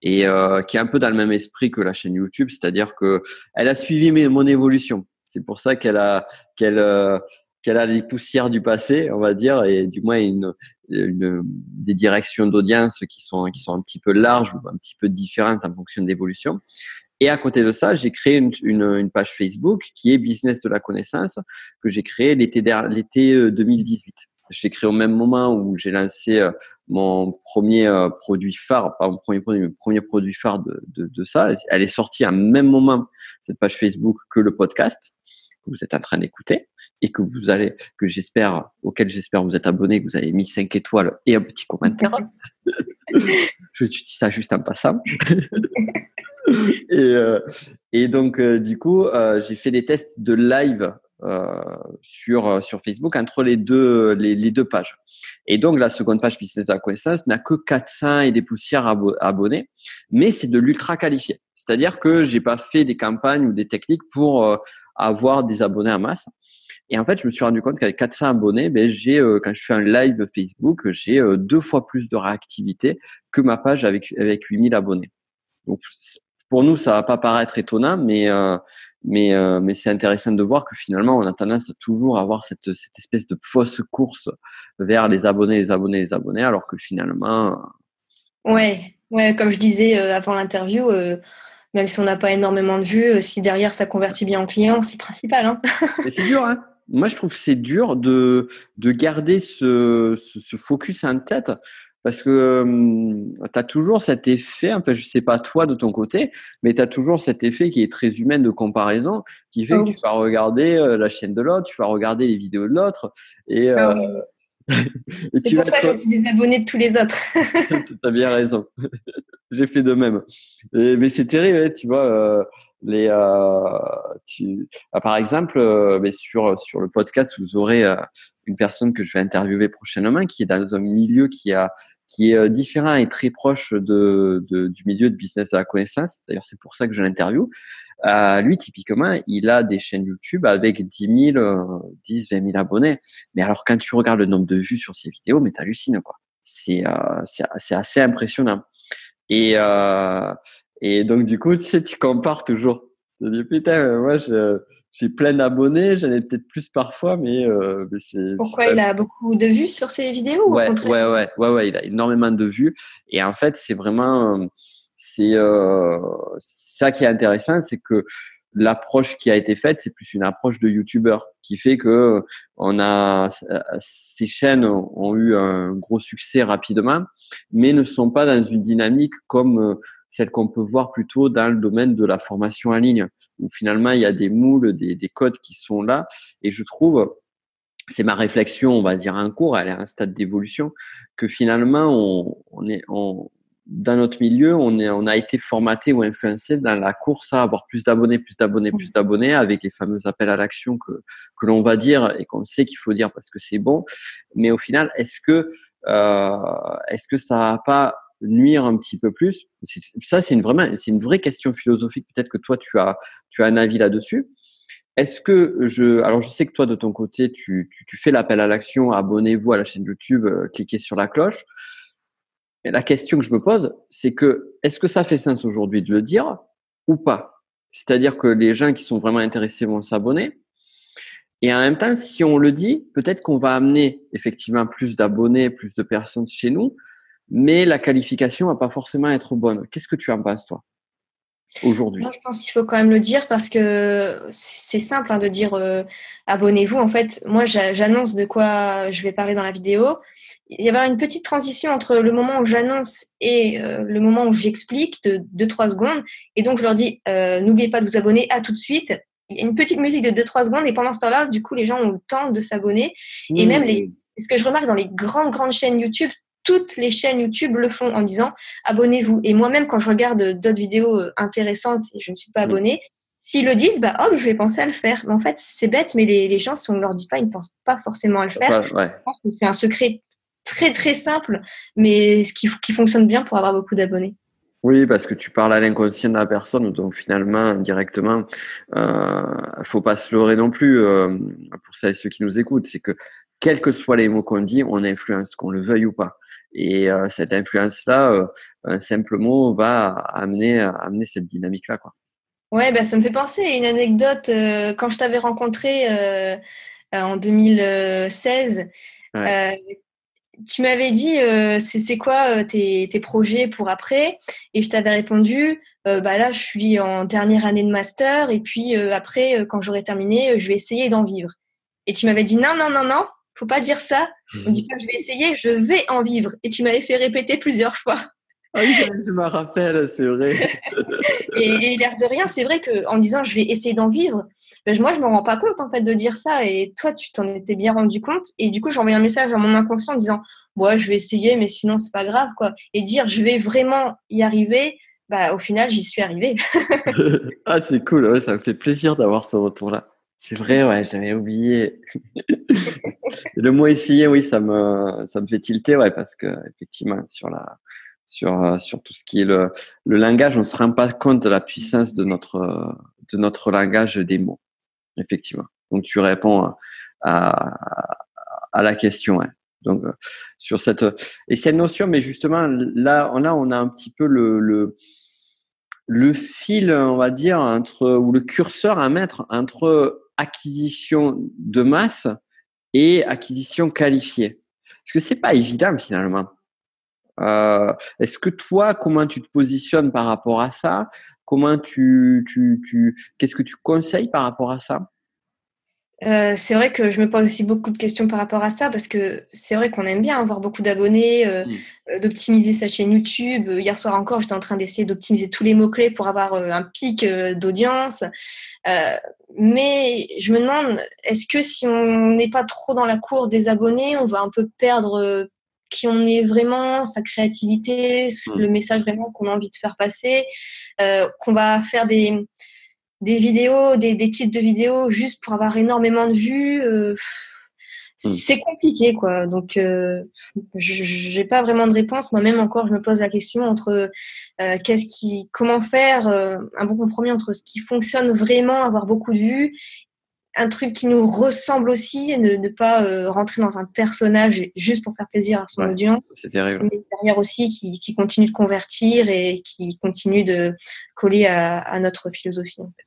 et qui est un peu dans le même esprit que la chaîne YouTube, c'est-à-dire que elle a suivi mon évolution. C'est pour ça qu'elle qu'elle a les poussières du passé, on va dire, et du moins des directions d'audience qui sont un petit peu larges ou un petit peu différentes en fonction de l'évolution. Et à côté de ça, j'ai créé une page Facebook qui est Business de la connaissance, que j'ai créée l'été 2018. Je l'ai créé au même moment où j'ai lancé mon premier produit phare, pas mon premier produit, mais mon premier produit phare de ça. Elle est sortie à même moment, cette page Facebook, que le podcast que vous êtes en train d'écouter et auquel j'espère vous êtes abonné, que vous avez mis 5 étoiles et un petit commentaire. Je dis ça juste en passant. Et donc, du coup, j'ai fait des tests de live sur Facebook entre les deux pages. Et donc, la seconde page Business de la connaissance n'a que 400 et des poussières abonnés, mais c'est de l'ultra qualifié. C'est-à-dire que j'ai pas fait des campagnes ou des techniques pour avoir des abonnés en masse. Et en fait, je me suis rendu compte qu'avec 400 abonnés, quand je fais un live Facebook, j'ai 2 fois plus de réactivité que ma page avec 8000 abonnés. Donc, pour nous, ça va pas paraître étonnant, mais c'est intéressant de voir que finalement, on a tendance à toujours avoir cette espèce de fausse course vers les abonnés, alors que finalement, Ouais, comme je disais avant l'interview, même si on n'a pas énormément de vues, si derrière ça convertit bien en clients, c'est le principal. Hein. mais c'est dur, hein. Moi, je trouve que c'est dur de garder ce focus en tête parce que tu as toujours cet effet, enfin, je sais pas toi de ton côté, mais tu as toujours cet effet qui est très humain de comparaison qui fait Ah que tu oui. vas regarder la chaîne de l'autre, tu vas regarder les vidéos de l'autre et, Ah oui. et C'est tu vas pour ça que je me être… suis désabonnée de tous les autres. Tu as bien raison. J'ai fait de même. Mais c'est terrible, hein, tu vois. Les, par exemple, mais sur le podcast, vous aurez une personne que je vais interviewer prochainement qui est dans un milieu qui est différent et très proche du milieu de business de la connaissance. D'ailleurs, c'est pour ça que je l'interviewe. Lui, typiquement, il a des chaînes YouTube avec 10 000, 20 000 abonnés. Mais alors, quand tu regardes le nombre de vues sur ses vidéos, mais t'hallucines, quoi. C'est assez impressionnant. Et, euh, et donc, du coup, tu sais, tu compares toujours. Tu te dis, putain, moi, j'ai plein d'abonnés, j'en ai peut-être plus parfois, mais c'est Pourquoi pas... il a beaucoup de vues sur ses vidéos ou au contraire? Ouais, il a énormément de vues. Et en fait, c'est vraiment, c'est ça qui est intéressant, c'est que l'approche qui a été faite, c'est plus une approche de YouTuber qui fait que ces chaînes ont eu un gros succès rapidement, mais ne sont pas dans une dynamique comme celle qu'on peut voir plutôt dans le domaine de la formation en ligne, où finalement il y a des moules, des codes qui sont là. Et je trouve, c'est ma réflexion, on va dire en cours, elle est à un stade d'évolution, que finalement dans notre milieu, on a été formaté ou influencé dans la course à avoir plus d'abonnés, plus d'abonnés, plus d'abonnés, avec les fameux appels à l'action que l'on va dire et qu'on sait qu'il faut dire parce que c'est bon. Mais au final, est-ce que ça va pas nuire un petit peu plus? Ça, c'est une vraie question philosophique. Peut-être que toi, tu as un avis là-dessus. Alors je sais que toi de ton côté tu fais l'appel à l'action, abonnez-vous à la chaîne YouTube, cliquez sur la cloche. Et la question que je me pose, c'est que est-ce que ça fait sens aujourd'hui de le dire ou pas? C'est-à-dire que les gens qui sont vraiment intéressés vont s'abonner. Et en même temps, si on le dit, peut-être qu'on va amener effectivement plus d'abonnés, plus de personnes chez nous, mais la qualification va pas forcément être bonne. Qu'est-ce que tu en penses toi aujourd'hui? Moi, je pense qu'il faut quand même le dire parce que c'est simple de dire abonnez-vous. En fait, moi, j'annonce de quoi je vais parler dans la vidéo. Il y avait une petite transition entre le moment où j'annonce et le moment où j'explique de 2-3 secondes. Et donc, je leur dis n'oubliez pas de vous abonner, à tout de suite. Il y a une petite musique de 2-3 secondes et pendant ce temps-là, du coup, les gens ont le temps de s'abonner. Et même ce que je remarque dans les grandes chaînes YouTube, toutes les chaînes YouTube le font en disant abonnez-vous. Et moi-même, quand je regarde d'autres vidéos intéressantes et je ne suis pas abonnée, s'ils le disent, bah hop, je vais penser à le faire. Mais en fait, c'est bête, mais les gens, si on ne leur dit pas, ils ne pensent pas forcément à le faire. Ouais. Je pense que c'est un secret très, très simple, mais qui fonctionne bien pour avoir beaucoup d'abonnés. Oui, parce que tu parles à l'inconscient de la personne, donc finalement, indirectement, faut pas se leurrer non plus pour celles et ceux qui nous écoutent. C'est que quels que soient les mots qu'on dit, on influence, qu'on le veuille ou pas. Et cette influence-là, un simple mot va amener cette dynamique-là, quoi. Ouais, bah, ça me fait penser à une anecdote. Quand je t'avais rencontré en 2016, Ouais. euh, tu m'avais dit c'est quoi tes projets pour après et je t'avais répondu bah là je suis en dernière année de master et puis après quand j'aurai terminé je vais essayer d'en vivre et tu m'avais dit non faut pas dire ça, on dit pas que je vais essayer, je vais en vivre et tu m'avais fait répéter plusieurs fois. Ah oui, je me rappelle, c'est vrai. Et l'air de rien, c'est vrai qu'en disant je vais essayer d'en vivre, ben, moi je me rends pas compte en fait de dire ça et toi tu t'en étais bien rendu compte et du coup j'ai envoyé un message à mon inconscient en disant ouais je vais essayer mais sinon c'est pas grave quoi et dire je vais vraiment y arriver, bah au final j'y suis arrivée. Ah, c'est cool, ouais, ça me fait plaisir d'avoir ce retour-là. C'est vrai, ouais, j'avais oublié. Le mot essayer, oui, ça me fait tilter, ouais, parce que effectivement, sur tout ce qui est le langage, on se rend pas compte de la puissance de notre langage des mots, effectivement. Donc, tu réponds à la question, ouais. Donc, sur et cette notion, mais justement, là, on a un petit peu le fil, on va dire, ou le curseur à mettre entre acquisition de masse et acquisition qualifiée. Parce que c'est pas évident finalement. Est-ce que toi, comment tu te positionnes par rapport à ça? Qu'est-ce que tu conseilles par rapport à ça? C'est vrai que je me pose aussi beaucoup de questions par rapport à ça parce que c'est vrai qu'on aime bien avoir beaucoup d'abonnés, d'optimiser sa chaîne YouTube. Hier soir encore, j'étais en train d'essayer d'optimiser tous les mots-clés pour avoir un pic d'audience. Mais je me demande, est-ce que si on n'est pas trop dans la course des abonnés, on va un peu perdre qui on est vraiment, sa créativité, le message vraiment qu'on a envie de faire passer, qu'on va faire des vidéos, des titres de vidéos juste pour avoir énormément de vues, c'est compliqué, quoi. Donc, j'ai pas vraiment de réponse. Moi-même encore, je me pose la question entre comment faire un bon compromis entre ce qui fonctionne vraiment, avoir beaucoup de vues, un truc qui nous ressemble aussi, et ne pas rentrer dans un personnage juste pour faire plaisir à son audience. C'est terrible. Mais derrière aussi qui continue de convertir et qui continue de coller à notre philosophie, en fait.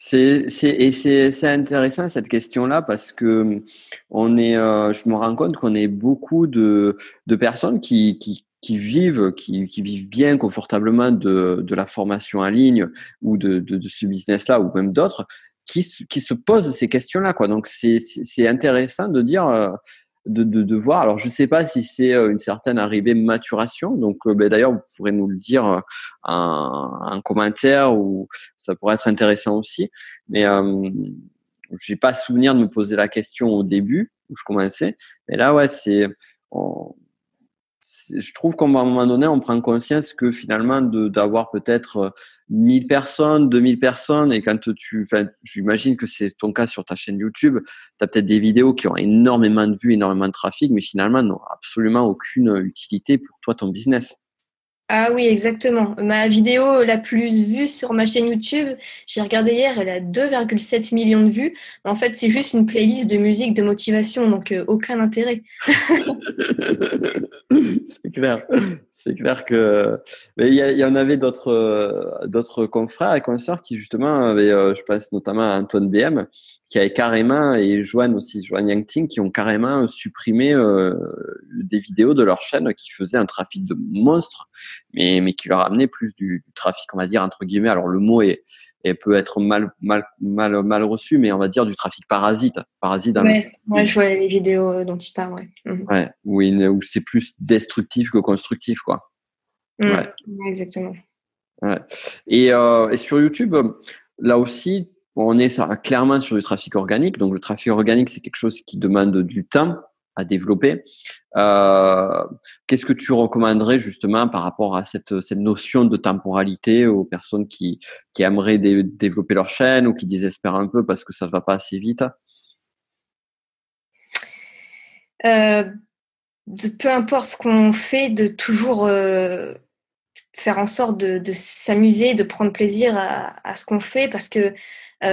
C'est intéressant cette question-là parce que je me rends compte qu'on est beaucoup de personnes qui vivent bien confortablement de la formation en ligne ou de ce business-là ou même d'autres qui se posent ces questions-là, quoi. Donc c'est intéressant de dire de voir. Alors je sais pas si c'est une certaine arrivée maturation. Donc d'ailleurs vous pourrez nous le dire en commentaire ou ça pourrait être intéressant aussi. Mais j'ai pas souvenir de me poser la question au début où je commençais. Mais là ouais je trouve qu'à un moment donné, on prend conscience que finalement, d'avoir peut-être 1000 personnes, 2000 personnes, et quand j'imagine que c'est ton cas sur ta chaîne YouTube, tu as peut-être des vidéos qui ont énormément de vues, énormément de trafic, mais finalement n'ont absolument aucune utilité pour toi, ton business. Ah oui, exactement. Ma vidéo la plus vue sur ma chaîne YouTube, j'ai regardé hier, elle a 2,7 millions de vues. En fait, c'est juste une playlist de musique de motivation, donc aucun intérêt. C'est clair. C'est clair que. Mais il y en avait d'autres confrères et consoeurs qui justement avaient, je pense notamment à Antoine BM, qui avait carrément, et Joanne aussi, Joanne Yangting, qui ont carrément supprimé des vidéos de leur chaîne qui faisaient un trafic de monstre, mais qui leur amenait plus du trafic, on va dire entre guillemets. Alors le mot peut être mal reçu, mais on va dire du trafic parasite dans ouais, je vois les vidéos dont tu parles, ouais. Ouais, où c'est plus destructif que constructif, quoi. Ouais. Exactement. Ouais. Et sur YouTube, là aussi, on est clairement sur du trafic organique. Donc le trafic organique, c'est quelque chose qui demande du temps à développer. Qu'est-ce que tu recommanderais justement par rapport à cette notion de temporalité aux personnes qui aimeraient développer leur chaîne ou qui désespèrent un peu parce que ça ne va pas assez vite? Peu importe ce qu'on fait, de toujours faire en sorte de s'amuser, de prendre plaisir à ce qu'on fait, parce que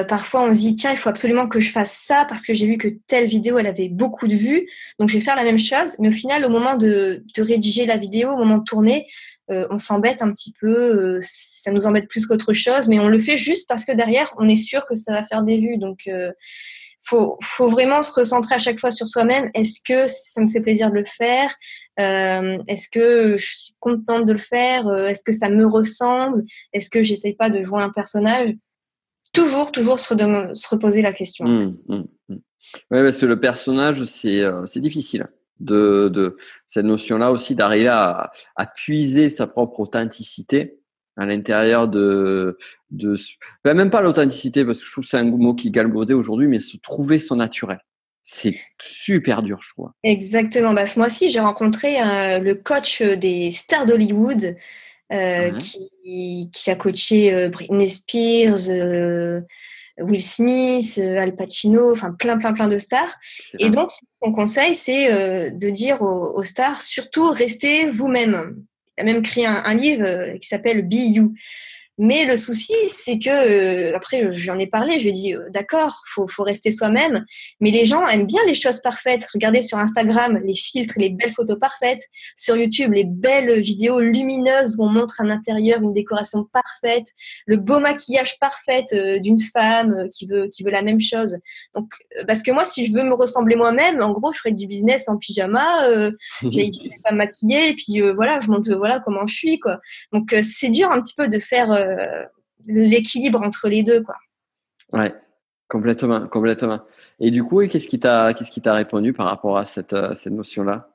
parfois on se dit tiens, il faut absolument que je fasse ça parce que j'ai vu que telle vidéo elle avait beaucoup de vues, donc je vais faire la même chose, mais au final au moment de rédiger la vidéo, au moment de tourner, on s'embête un petit peu, ça nous embête plus qu'autre chose, mais on le fait juste parce que derrière on est sûr que ça va faire des vues, donc faut vraiment se recentrer à chaque fois sur soi-même. Est-ce que ça me fait plaisir de le faire? Est-ce que je suis contente de le faire? Est-ce que ça me ressemble? Est-ce que j'essaye pas de jouer un personnage? Toujours se reposer la question. En fait. Ouais, parce que le personnage, c'est difficile de cette notion-là aussi d'arriver à puiser sa propre authenticité à l'intérieur même pas l'authenticité parce que je trouve que c'est un mot qui est galvaudé aujourd'hui, mais se trouver son naturel. C'est super dur, je trouve. Exactement. Ce mois-ci, j'ai rencontré le coach des stars d'Hollywood qui a coaché Britney Spears, Will Smith, Al Pacino, enfin plein de stars. Et donc, son conseil, c'est de dire aux stars, surtout restez vous-même. Il a même créé un livre qui s'appelle Be You. Mais le souci, c'est que, après, j'en ai parlé, je lui ai dit, d'accord, faut rester soi-même, mais les gens aiment bien les choses parfaites. Regardez sur Instagram les filtres, les belles photos parfaites. Sur YouTube, les belles vidéos lumineuses où on montre un intérieur, une décoration parfaite, le beau maquillage parfait d'une femme qui veut la même chose. Donc, parce que moi, si je veux me ressembler moi-même, en gros, je ferais du business en pyjama, j'ai pas maquillée, et puis voilà, je montre voilà comment je suis, quoi. Donc, c'est dur un petit peu de faire l'équilibre entre les deux, quoi. Ouais, complètement. Et du coup, qu'est-ce qui t'a répondu par rapport à cette notion-là?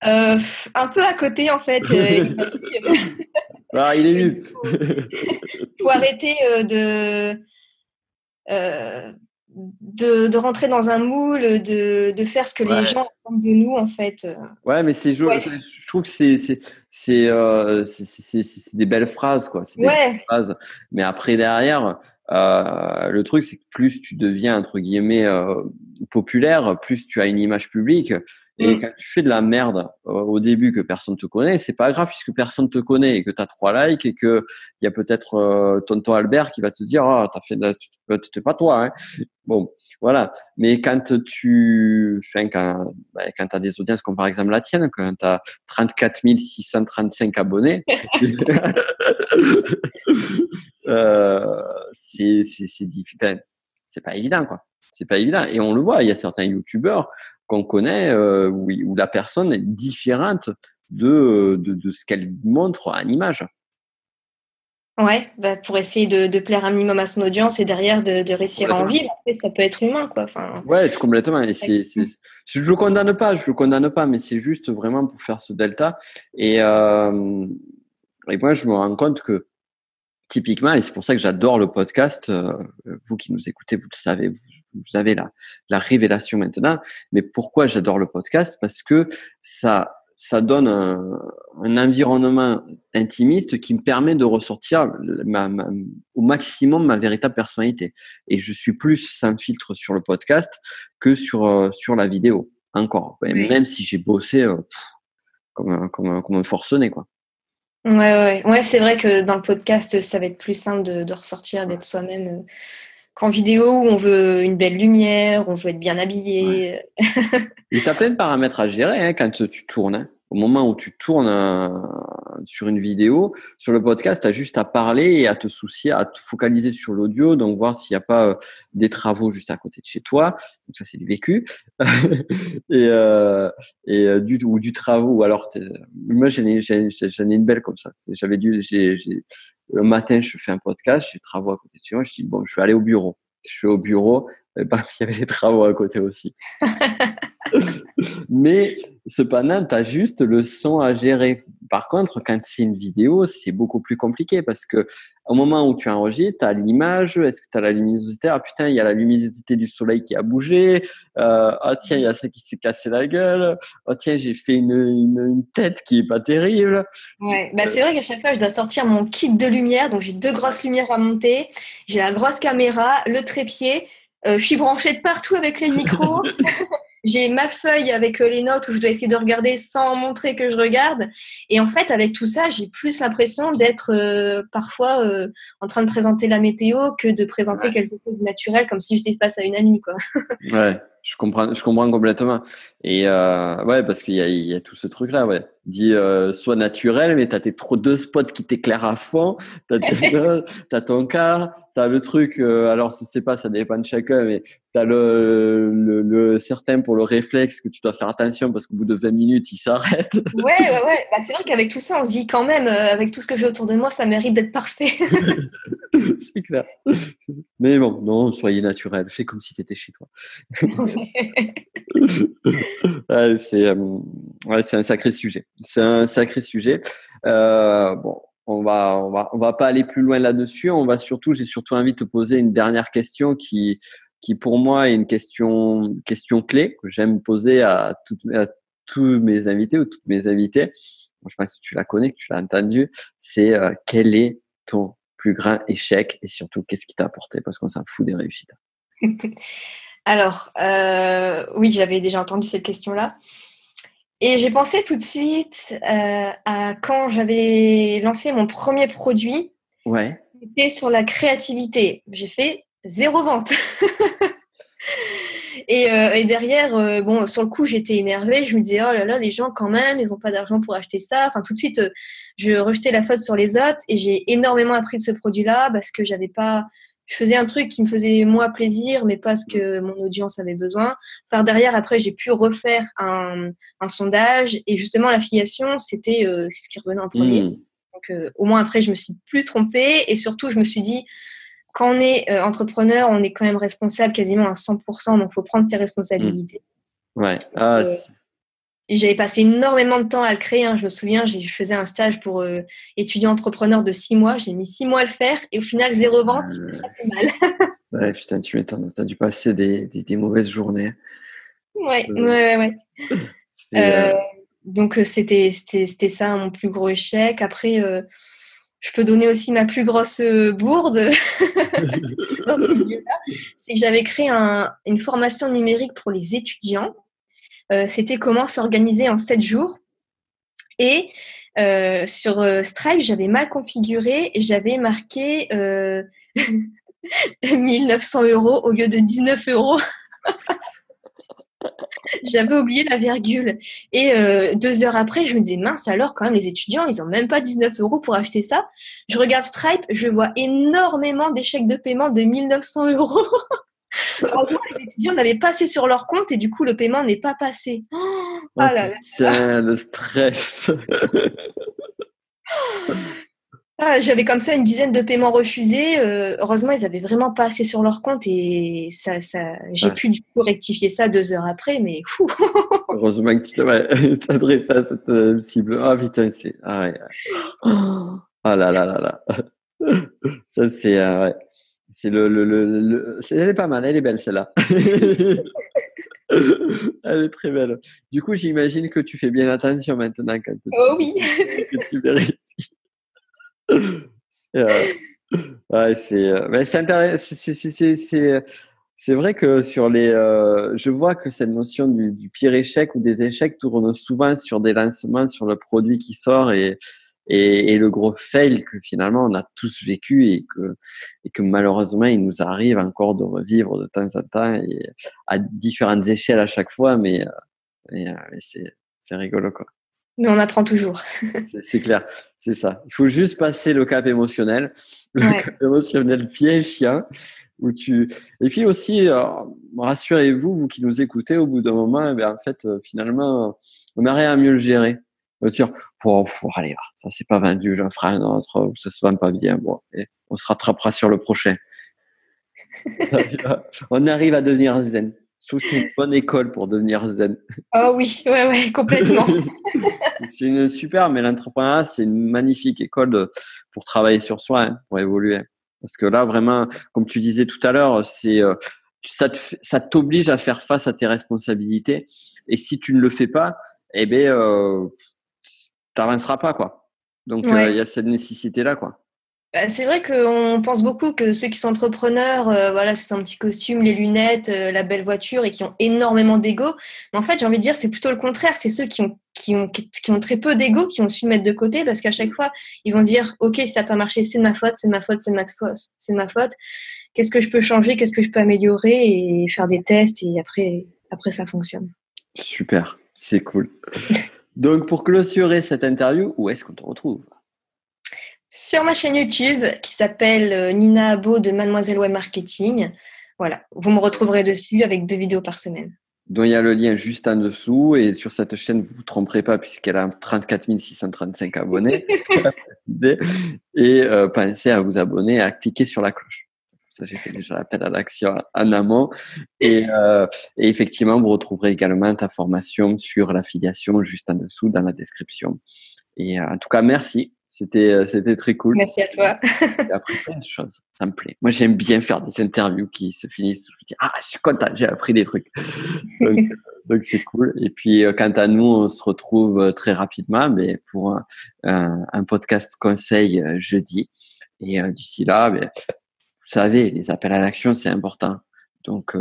Un peu à côté, en fait. Il m'a dit, il est nul. faut arrêter de rentrer dans un moule, de faire ce que les gens attendent de nous, en fait. Ouais, mais je trouve que c'est des belles phrases, quoi. C'est des belles phrases. Mais après, derrière, le truc, c'est que plus tu deviens, entre guillemets, populaire, plus tu as une image publique. Et quand tu fais de la merde au début que personne te connaît, c'est pas grave puisque personne te connaît et que tu as 3 likes et que il y a peut-être tonton Albert qui va te dire t'as fait c'était pas toi, hein. Bon, voilà. Mais quand tu as des audiences comme par exemple la tienne, quand tu as 34 635 abonnés, c'est difficile. C'est pas évident, quoi. C'est pas évident. Et on le voit, il y a certains youtubeurs qu'on connaît où la personne est différente de ce qu'elle montre en image. Ouais, pour essayer de plaire un minimum à son audience et derrière de réussir à en vivre. Après, ça peut être humain, quoi. Ouais, complètement. Et je le condamne pas, mais c'est juste vraiment pour faire ce delta. Et moi, je me rends compte que typiquement, et c'est pour ça que j'adore le podcast, vous qui nous écoutez, vous le savez, vous avez la révélation maintenant. Mais pourquoi j'adore le podcast? Parce que ça donne un environnement intimiste qui me permet de ressortir au maximum ma véritable personnalité. Et je suis plus sans filtre sur le podcast que sur la vidéo. Encore. Oui. Même si j'ai bossé comme un forcené, quoi. Ouais, c'est vrai que dans le podcast, ça va être plus simple de ressortir, d'être soi-même qu'en vidéo où on veut une belle lumière, on veut être bien habillé. Ouais. Et tu as plein de paramètres à gérer quand tu tournes. Hein. Au moment où tu tournes sur une vidéo, sur le podcast, tu as juste à parler et à te soucier, à te focaliser sur l'audio, donc voir s'il n'y a pas des travaux juste à côté de chez toi. Donc ça, c'est du vécu. ou du travaux. Ou alors, moi, j'en ai une belle comme ça. Le matin, je fais un podcast, j'ai des travaux à côté de chez moi. Je dis, bon, je vais aller au bureau. Je suis au bureau. Et il y avait des travaux à côté aussi. Mais cependant, tu as juste le son à gérer. Par contre, quand c'est une vidéo, c'est beaucoup plus compliqué parce que au moment où tu enregistres, tu as l'image, est-ce que tu as la luminosité? Ah putain, il y a la luminosité du soleil qui a bougé. Ah tiens, il y a ça qui s'est cassé la gueule. Ah tiens, j'ai fait une tête qui est pas terrible. Ouais, c'est vrai qu'à chaque fois, je dois sortir mon kit de lumière. Donc, j'ai 2 grosses lumières à monter. J'ai la grosse caméra, le trépied. Je suis branchée de partout avec les micros. J'ai ma feuille avec les notes où je dois essayer de regarder sans montrer que je regarde. Et en fait, avec tout ça, j'ai plus l'impression d'être parfois en train de présenter la météo que de présenter quelque chose de naturel, comme si j'étais face à une amie, quoi. Ouais, je comprends complètement. Et ouais, parce qu'il y a tout ce truc-là, ouais. Dis soit naturel, mais t'as deux spots qui t'éclairent à fond. T'as ton cas, t'as le truc. Alors, je sais pas, ça dépend de chacun, mais t'as le certain pour le réflexe que tu dois faire attention parce qu'au bout de 20 minutes, il s'arrête. Ouais. C'est vrai qu'avec tout ça, on se dit quand même, avec tout ce que j'ai autour de moi, ça mérite d'être parfait. C'est clair. Mais bon, non, soyez naturel. Fais comme si t'étais chez toi. Ouais, c'est un sacré sujet. C'est un sacré sujet. Bon, on va pas aller plus loin là-dessus. J'ai surtout envie de te poser une dernière question qui pour moi est une question clé que j'aime poser à tous mes invités ou toutes mes invitées. Bon, je sais pas si tu la connais, que tu l'as entendu. C'est quel est ton plus grand échec et surtout qu'est-ce qui t'a apporté parce qu'on s'en fout des réussites. Alors, oui, j'avais déjà entendu cette question-là. Et j'ai pensé tout de suite à quand j'avais lancé mon premier produit. Ouais. C'était sur la créativité. J'ai fait 0 vente. Et derrière, bon, sur le coup, j'étais énervée. Je me disais, oh là là, les gens, quand même, ils n'ont pas d'argent pour acheter ça. Enfin, tout de suite, je rejetais la faute sur les autres. Et j'ai énormément appris de ce produit-là parce que je faisais un truc qui me faisait, moi, plaisir, mais pas ce que mon audience avait besoin. Par derrière, après, j'ai pu refaire un sondage. Et justement, l'affiliation, c'était ce qui revenait en premier. Donc, au moins, après, je me suis plus trompée. Et surtout, je me suis dit, quand on est entrepreneur, on est quand même responsable quasiment à 100%, donc il faut prendre ses responsabilités. Ouais. j'avais passé énormément de temps à le créer. Je me souviens, je faisais un stage pour étudiant entrepreneur de 6 mois. J'ai mis 6 mois à le faire et au final, 0 vente. Ça fait mal. Ouais, putain, tu m'étonnes. Tu as dû passer des mauvaises journées. Ouais. Donc, c'était ça mon plus gros échec. Après, je peux donner aussi ma plus grosse bourde dans ce milieu-là. C'est que j'avais créé une formation numérique pour les étudiants. C'était comment s'organiser en 7 jours. Et sur Stripe, j'avais mal configuré et j'avais marqué 1 900 € au lieu de 19 €. J'avais oublié la virgule. Et 2 heures après, je me disais, mince, alors quand même, les étudiants, ils n'ont même pas 19 € pour acheter ça. Je regarde Stripe, je vois énormément d'échecs de paiement de 1 900 €. Heureusement, les étudiants n'avaient pas assez sur leur compte et du coup, le paiement n'est pas passé. Oh là là. Tiens, le stress. J'avais comme ça une dizaine de paiements refusés. Heureusement, ils n'avaient vraiment pas assez sur leur compte et j'ai pu du coup rectifier ça 2 heures après, mais fou. Heureusement que tu t'adresses à cette cible. Ah putain, c'est... Ah ouais. Ah là là là là. Ça, c'est... ouais. C'est elle est pas mal, elle est belle celle-là. Elle est très belle. Du coup, j'imagine que tu fais bien attention maintenant quand oui. que tu vérifies. Ouais, c'est intéressant. C'est vrai que sur je vois que cette notion du pire échec ou des échecs tourne souvent sur des lancements, sur le produit qui sort et le gros fail que finalement on a tous vécu et que malheureusement il nous arrive encore de revivre de temps en temps et à différentes échelles à chaque fois, mais c'est rigolo quoi. Mais on apprend toujours. C'est clair, c'est ça. Il faut juste passer le cap émotionnel, cap émotionnel bien chiant. Et puis aussi, rassurez-vous, vous qui nous écoutez, au bout d'un moment, en fait, finalement, on n'a rien à mieux le gérer. On va dire, allez, ça c'est pas vendu, j'en ferai un autre, ou ça se vend pas bien, bon, et on se rattrapera sur le prochain. On arrive à devenir zen. Je trouve que c'est une bonne école pour devenir zen. Oh oui, ouais, complètement. C'est une super, mais l'entrepreneuriat, c'est une magnifique école pour travailler sur soi, pour évoluer. Parce que là, vraiment, comme tu disais tout à l'heure, ça t'oblige à faire face à tes responsabilités. Et si tu ne le fais pas, t'avanceras pas, quoi. Donc, il y a cette nécessité-là, quoi. C'est vrai qu'on pense beaucoup que ceux qui sont entrepreneurs, c'est son petit costume, les lunettes, la belle voiture et qui ont énormément d'ego. Mais en fait, j'ai envie de dire, c'est plutôt le contraire. C'est ceux qui ont très peu d'ego, qui ont su mettre de côté parce qu'à chaque fois, ils vont dire, OK, si ça n'a pas marché, c'est de ma faute, c'est de ma faute, c'est de ma faute. Qu'est-ce que je peux changer? Qu'est-ce que je peux améliorer? Et faire des tests et après ça fonctionne. Super, c'est cool. Donc, pour clôturer cette interview, où est-ce qu'on te retrouve? Sur ma chaîne YouTube qui s'appelle Nina Abo de Mademoiselle Web Marketing. Voilà, vous me retrouverez dessus avec 2 vidéos par semaine. Donc, il y a le lien juste en dessous et sur cette chaîne, vous ne vous tromperez pas puisqu'elle a 34 635 abonnés. Et pensez à vous abonner et à cliquer sur la cloche. Ça, j'ai fait déjà l'appel à l'action en amont. Et effectivement, vous retrouverez également ta formation sur l'affiliation juste en dessous dans la description. Et en tout cas, merci. C'était très cool. Merci à toi. Et après, plein de choses. Ça me plaît. Moi, j'aime bien faire des interviews qui se finissent. Je me dis, je suis content, j'ai appris des trucs. Donc, c'est cool. Et puis, quant à nous, on se retrouve très rapidement pour un podcast conseil jeudi. Et d'ici là, vous savez, les appels à l'action, c'est important. Donc,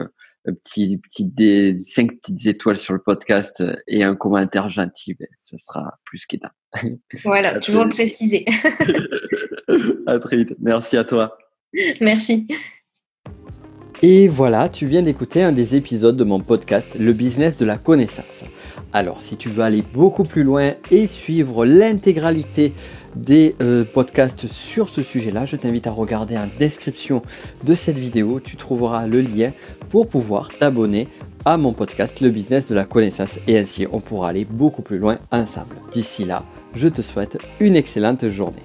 5 petites étoiles sur le podcast et un commentaire gentil, ça sera plus qu'aidant. Voilà, toujours le préciser. À très vite. Merci à toi. Merci. Et voilà, tu viens d'écouter un des épisodes de mon podcast Le business de la connaissance. Alors, si tu veux aller beaucoup plus loin et suivre l'intégralité des podcasts sur ce sujet-là, je t'invite à regarder en description de cette vidéo. Tu trouveras le lien pour pouvoir t'abonner à mon podcast Le business de la connaissance et ainsi on pourra aller beaucoup plus loin ensemble. D'ici là, je te souhaite une excellente journée.